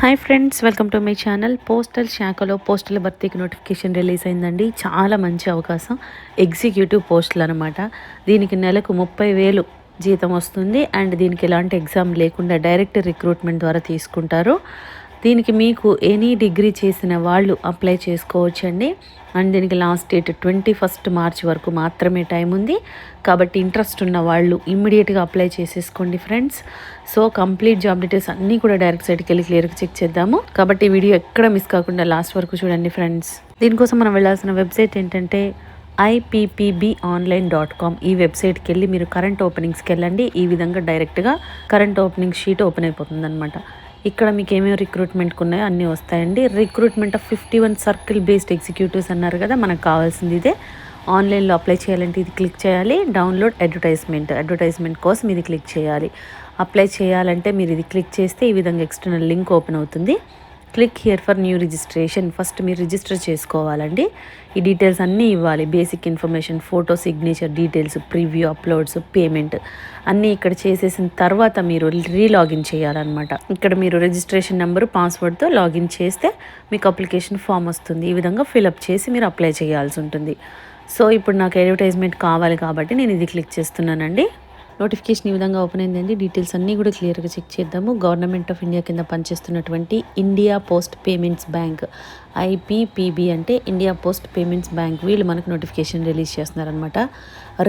Hi friends, welcome to my channel. Postal శాఖలో పోస్టుల భర్తీకి నోటిఫికేషన్ రిలీజ్ అయిందండి. చాలా మంచి అవకాశం. ఎగ్జిక్యూటివ్ పోస్టులు అనమాట. దీనికి నెలకు 30,000 జీతం వస్తుంది. అండ్ దీనికి ఎలాంటి ఎగ్జామ్ లేకుండా డైరెక్ట్ రిక్రూట్మెంట్ ద్వారా తీసుకుంటారు. దీనికి మీకు ఎనీ డిగ్రీ చేసిన వాళ్ళు అప్లై చేసుకోవచ్చండి. అండ్ దీనికి లాస్ట్ డేట్ 21 మార్చ్ వరకు మాత్రమే టైం ఉంది. కాబట్టి ఇంట్రెస్ట్ ఉన్న వాళ్ళు ఇమ్మీడియట్గా అప్లై చేసేసుకోండి friends. So complete job details అన్నీ కూడా డైరెక్ట్ సైట్కి వెళ్ళి క్లియర్గా చెక్ చేద్దాము. కాబట్టి ఈ వీడియో ఎక్కడ మిస్ కాకుండా లాస్ట్ వరకు చూడండి ఫ్రెండ్స్. దీనికోసం మనం వెళ్ళాల్సిన వెబ్సైట్ ఏంటంటే ippbonline.com. ఈ వెబ్సైట్కి వెళ్ళి మీరు కరెంట్ ఓపెనింగ్స్కి వెళ్ళండి. ఈ విధంగా డైరెక్ట్గా కరెంట్ ఓపెనింగ్ షీట్ ఓపెన్ అయిపోతుంది అనమాట. ఇక్కడ మీకు ఏమేమి రిక్రూట్మెంట్కి ఉన్నాయో అన్నీ వస్తాయండి. Recruitment of 51 circle based executives అన్నారు కదా, మనకు కావాల్సింది ఇదే. ఆన్లైన్లో అప్లై చేయాలంటే ఇది క్లిక్ చేయాలి. డౌన్లోడ్ అడ్వర్టైజ్మెంట్ కోసం ఇది క్లిక్ చేయాలి. అప్లై చేయాలంటే మీరు ఇది క్లిక్ చేస్తే ఈ విధంగా ఎక్స్టర్నల్ లింక్ ఓపెన్ అవుతుంది. Click here for new registration. First మీరు రిజిస్టర్ చేసుకోవాలండి. ఈ డీటెయిల్స్ అన్నీ ఇవ్వాలి. Basic information, photo, signature details, preview, uploads, payment అన్నీ ఇక్కడ చేసేసిన తర్వాత మీరు రీలాగిన్ చేయాలన్నమాట. ఇక్కడ మీరు రిజిస్ట్రేషన్ నెంబరు, పాస్వర్డ్తో లాగిన్ చేస్తే మీకు అప్లికేషన్ ఫామ్ వస్తుంది. ఈ విధంగా ఫిలప్ చేసి మీరు అప్లై చేయాల్సి ఉంటుంది. సో ఇప్పుడు నాకు అడ్వర్టైజ్మెంట్ కావాలి కాబట్టి నేను ఇది క్లిక్ చేస్తున్నానండి. నోటిఫికేషన్ ఈ విధంగా ఓపెన్ అయిందండి. డీటెయిల్స్ అన్నీ కూడా క్లియర్గా చెక్ చేద్దాము. గవర్నమెంట్ ఆఫ్ ఇండియా కింద పనిచేస్తున్నటువంటి India post payments bank, IPPB అంటే ఇండియా పోస్ట్ పేమెంట్స్ బ్యాంక్, వీళ్ళు మనకు నోటిఫికేషన్ రిలీజ్ చేస్తున్నారనమాట.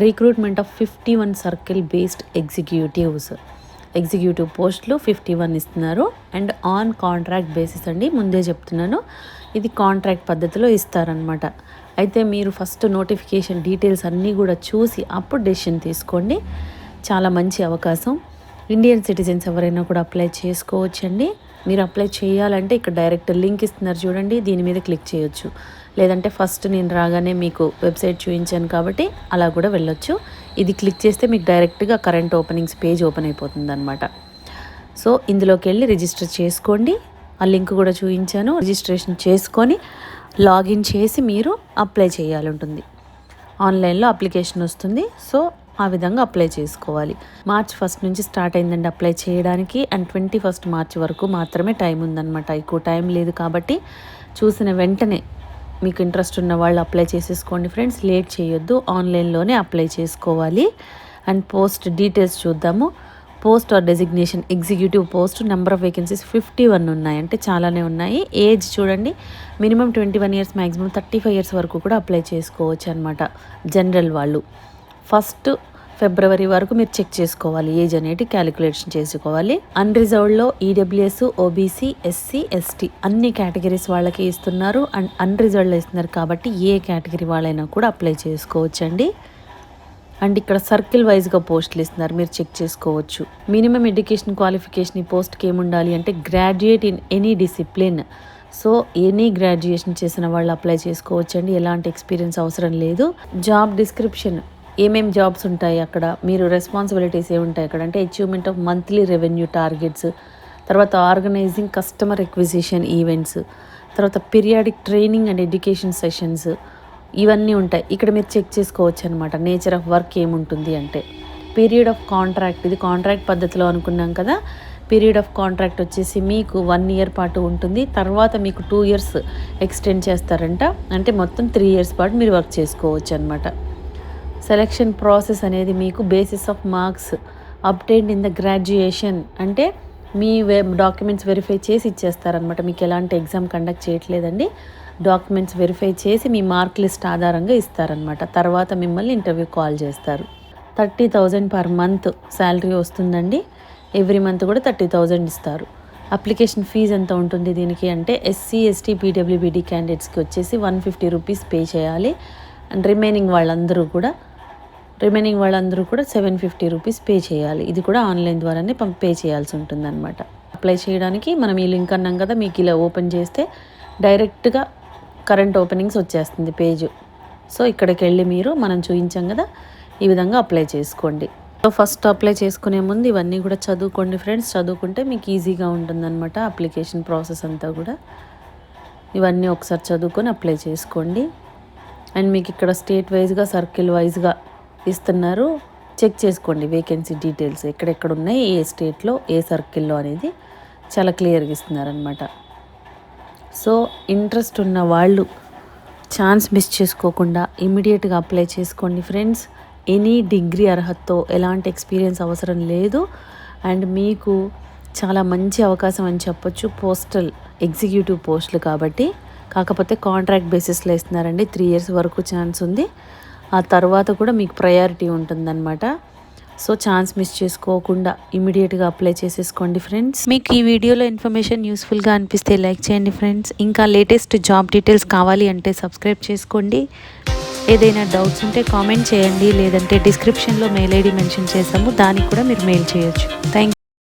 Recruitment of 51 circle based executive పోస్టులు 51 ఇస్తున్నారు. అండ్ ఆన్ కాంట్రాక్ట్ బేసిస్ అండి, ముందే చెప్తున్నాను. ఇది కాంట్రాక్ట్ పద్ధతిలో ఇస్తారనమాట. అయితే మీరు ఫస్ట్ నోటిఫికేషన్ డీటెయిల్స్ అన్నీ కూడా చూసి అప్పుడు డెసిషన్ తీసుకోండి. చాలా మంచి అవకాశం. ఇండియన్ సిటిజన్స్ ఎవరైనా కూడా అప్లై చేసుకోవచ్చండి. మీరు అప్లై చేయాలంటే ఇక్కడ డైరెక్ట్ లింక్ ఇస్తున్నారు చూడండి, దీని మీద క్లిక్ చేయొచ్చు. లేదంటే ఫస్ట్ నేను రాగానే మీకు వెబ్సైట్ చూపించాను కాబట్టి అలా కూడా వెళ్ళొచ్చు. ఇది క్లిక్ చేస్తే మీకు డైరెక్ట్గా కరెంట్ ఓపెనింగ్స్ పేజ్ ఓపెన్ అయిపోతుంది అనమాట. సో ఇందులోకి వెళ్ళి రిజిస్టర్ చేసుకోండి. ఆ లింక్ కూడా చూపించాను. రిజిస్ట్రేషన్ చేసుకొని లాగిన్ చేసి మీరు అప్లై చేయాలి ఉంటుంది. ఆన్లైన్లో అప్లికేషన్ వస్తుంది. సో ఆ విధంగా అప్లై చేసుకోవాలి. మార్చ్ 1 నుంచి స్టార్ట్ అయిందండి అప్లై చేయడానికి. అండ్ 21 మార్చ్ వరకు మాత్రమే టైం ఉందన్నమాట. ఎక్కువ టైం లేదు కాబట్టి చూసిన వెంటనే మీకు ఇంట్రెస్ట్ ఉన్న వాళ్ళు అప్లై చేసేసుకోండి ఫ్రెండ్స్. లేట్ చేయొద్దు, ఆన్లైన్లోనే అప్లై చేసుకోవాలి. అండ్ పోస్ట్ డీటెయిల్స్ చూద్దాము. Post or designation executive post, number of vacancies 51 ఉన్నాయి, అంటే చాలానే ఉన్నాయి. ఏజ్ చూడండి, మినిమం 21 ఇయర్స్, మ్యాక్సిమం 35 ఇయర్స్ వరకు కూడా అప్లై చేసుకోవచ్చు అనమాట. జనరల్ వాళ్ళు 1 ఫిబ్రవరి వరకు మీరు చెక్ చేసుకోవాలి. ఏజ్ అనేది క్యాలిక్యులేషన్ చేసుకోవాలి. అన్రిజర్వ్డ్లో EWS, OBC, SC, ST అన్ని కేటగిరీస్ వాళ్ళకి ఇస్తున్నారు. అండ్ అన్రిజర్వ్డ్లో ఇస్తున్నారు కాబట్టి ఏ కేటగిరీ వాళ్ళైనా కూడా అప్లై చేసుకోవచ్చండి. అండ్ ఇక్కడ సర్కిల్ వైజ్గా పోస్టులు ఇస్తున్నారు, మీరు చెక్ చేసుకోవచ్చు. మినిమం ఎడ్యుకేషన్ క్వాలిఫికేషన్ ఈ పోస్ట్కి ఏముండాలి అంటే graduate in any discipline. So any graduation చేసిన వాళ్ళు అప్లై చేసుకోవచ్చండి. ఎలాంటి ఎక్స్పీరియన్స్ అవసరం లేదు. జాబ్ డిస్క్రిప్షన్, ఏమేమి జాబ్స్ ఉంటాయి అక్కడ, మీరు రెస్పాన్సిబిలిటీస్ ఏముంటాయి అక్కడ అంటే achievement of monthly revenue targets, తర్వాత ఆర్గనైజింగ్ కస్టమర్ ఎక్విజిషన్ ఈవెంట్స్, తర్వాత periodic training and education sessions, ఇవన్నీ ఉంటాయి. ఇక్కడ మీరు చెక్ చేసుకోవచ్చు అనమాట. నేచర్ ఆఫ్ వర్క్ ఏముంటుంది అంటే పీరియడ్ ఆఫ్ కాంట్రాక్ట్, ఇది కాంట్రాక్ట్ పద్ధతిలో అనుకున్నాం కదా. పీరియడ్ ఆఫ్ కాంట్రాక్ట్ వచ్చేసి మీకు 1 ఇయర్ పాటు ఉంటుంది. తర్వాత మీకు 2 ఇయర్స్ ఎక్స్టెండ్ చేస్తారంట, అంటే మొత్తం 3 ఇయర్స్ పాటు మీరు వర్క్ చేసుకోవచ్చు అనమాట. సెలెక్షన్ ప్రాసెస్ అనేది మీకు basis of marks obtained in the graduation, అంటే మీ డాక్యుమెంట్స్ వెరిఫై చేసి ఇచ్చేస్తారనమాట. మీకు ఎలాంటి ఎగ్జామ్ కండక్ట్ చేయట్లేదండి. డాక్యుమెంట్స్ వెరిఫై చేసి మీ మార్క్ లిస్ట్ ఆధారంగా ఇస్తారనమాట. తర్వాత మిమ్మల్ని ఇంటర్వ్యూ కాల్ చేస్తారు. 30,000 పర్ మంత్ శాలరీ వస్తుందండి. ఎవ్రీ మంత్ కూడా 30,000 ఇస్తారు. అప్లికేషన్ ఫీజు ఎంత ఉంటుంది దీనికి అంటే SC, ST, PWBD క్యాండిడేట్స్కి వచ్చేసి 150 రూపీస్ పే చేయాలి. అండ్ రిమైనింగ్ వాళ్ళందరూ కూడా 750 రూపీస్ పే చేయాలి. ఇది కూడా ఆన్లైన్ ద్వారానే పే చేయాల్సి ఉంటుంది అనమాట. అప్లై చేయడానికి మనం ఈ లింక్ అన్నాం కదా, మీకు ఇలా ఓపెన్ చేస్తే డైరెక్ట్గా కరెంట్ ఓపెనింగ్స్ వచ్చేస్తుంది పేజ్. సో ఇక్కడికి వెళ్ళి మీరు మనం చూపించాం కదా, ఈ విధంగా అప్లై చేసుకోండి. సో ఫస్ట్ అప్లై చేసుకునే ముందు ఇవన్నీ కూడా చదువుకోండి ఫ్రెండ్స్. చదువుకుంటే మీకు ఈజీగా ఉంటుందన్నమాట అప్లికేషన్ ప్రాసెస్ అంతా కూడా. ఇవన్నీ ఒకసారి చదువుకొని అప్లై చేసుకోండి. అండ్ మీకు ఇక్కడ స్టేట్ వైజ్గా, సర్కిల్ వైజ్గా ఇస్తున్నారు. చెక్ చేసుకోండి వేకెన్సీ డీటెయిల్స్ ఎక్కడెక్కడ ఉన్నాయి, ఏ స్టేట్లో, ఏ సర్కిల్లో అనేది చాలా క్లియర్గా ఇస్తున్నారనమాట. సో ఇంట్రెస్ట్ ఉన్న వాళ్ళు ఛాన్స్ మిస్ చేసుకోకుండా ఇమీడియట్గా అప్లై చేసుకోండి ఫ్రెండ్స్. ఎనీ డిగ్రీ అర్హతతో ఎలాంటి ఎక్స్పీరియన్స్ అవసరం లేదు. అండ్ మీకు చాలా మంచి అవకాశం అని చెప్పొచ్చు. పోస్టల్ ఎగ్జిక్యూటివ్ పోస్టులు కాబట్టి. కాకపోతే కాంట్రాక్ట్ బేసిస్లో ఇస్తున్నారండి. 3 years వరకు ఛాన్స్ ఉంది. ఆ తర్వాత కూడా మీకు ప్రయారిటీ ఉంటుందన్నమాట. సో ఛాన్స్ మిస్ చేసుకోకుండా ఇమీడియట్గా అప్లై చేసేసుకోండి ఫ్రెండ్స్. మీకు ఈ వీడియోలో ఇన్ఫర్మేషన్ యూస్ఫుల్గా అనిపిస్తే లైక్ చేయండి ఫ్రెండ్స్. ఇంకా లేటెస్ట్ జాబ్ డీటెయిల్స్ కావాలి అంటే సబ్స్క్రైబ్ చేసుకోండి. ఏదైనా డౌట్స్ ఉంటే కామెంట్ చేయండి, లేదంటే డిస్క్రిప్షన్లో మెయిల్ ఐడి మెన్షన్ చేసాము, దానికి కూడా మీరు మెయిల్ చేయొచ్చు. థ్యాంక్